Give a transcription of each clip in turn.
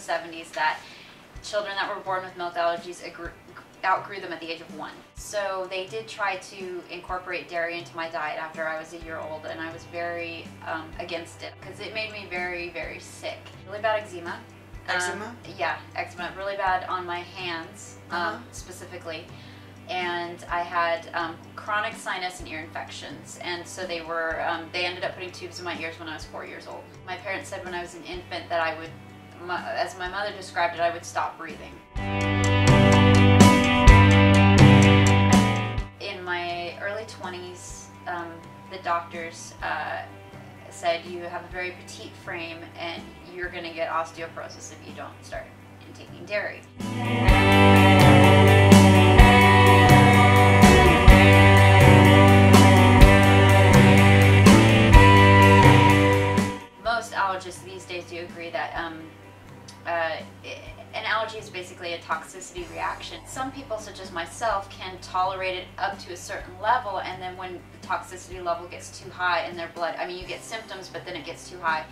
70s that children that were born with milk allergies outgrew them at the age of 1. So they did try to incorporate dairy into my diet after I was a year old, and I was very against it because it made me very, very sick. Really bad eczema. Eczema? Yeah, eczema. Really bad on my hands, specifically. And I had chronic sinus and ear infections, and so they ended up putting tubes in my ears when I was 4 years old. My parents said when I was an infant that I would, as my mother described it, I would stop breathing. In my early 20s, the doctors said you have a very petite frame and you're going to get osteoporosis if you don't start intaking dairy. Most allergists these days do agree that an allergy is basically a toxicity reaction. Some people, such as myself, can tolerate it up to a certain level, and then when the toxicity level gets too high in their blood, I mean, you get symptoms, but then it gets too high,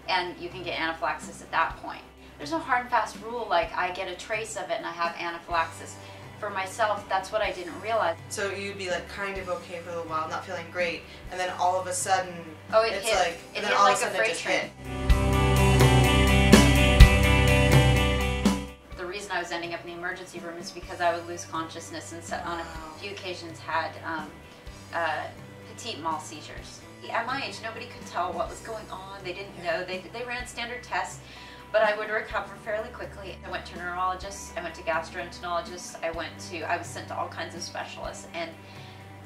and you can get anaphylaxis at that point. There's no hard and fast rule like I get a trace of it and I have anaphylaxis. For myself, that's what I didn't realize. So you'd be like kind of okay for a little while, not feeling great, and then all of a sudden, it hit like a freight train. The reason I was ending up in the emergency room is because I would lose consciousness and on a few occasions had petite mal seizures. At my age, nobody could tell what was going on. They didn't know. They ran standard tests, but I would recover fairly quickly. I went to neurologists, I went to gastroenterologists, I was sent to all kinds of specialists, and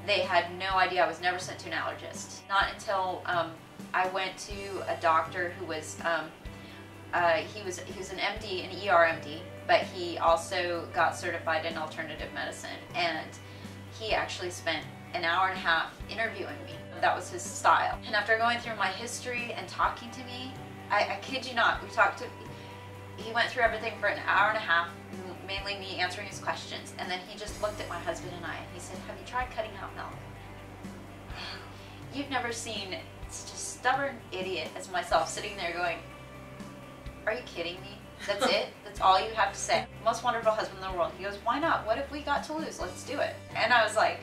they had no idea. I was never sent to an allergist. Not until I went to a doctor who was, he was an MD, an ER MD, but he also got certified in alternative medicine, and he actually spent an hour and a half interviewing me. That was his style. And after going through my history and talking to me, I kid you not, he went through everything for an hour and a half, mainly me answering his questions, and then he just looked at my husband and I, and he said, "Have you tried cutting out milk?" You've never seen such a stubborn idiot as myself sitting there going, "Are you kidding me? That's it? That's all you have to say?" Most wonderful husband in the world. He goes, "Why not? What if we got to lose? Let's do it." And I was like,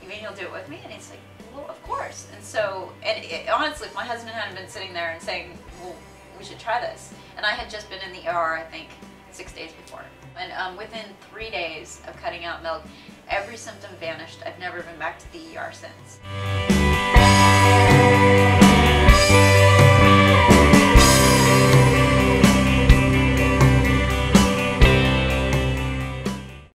"You mean you'll do it with me?" And he's like, "Well, of course." And so, honestly, if my husband hadn't been sitting there and saying, "Well, we should try this," and I had just been in the ER, I think, 6 days before. And within 3 days of cutting out milk, every symptom vanished. I've never been back to the ER since.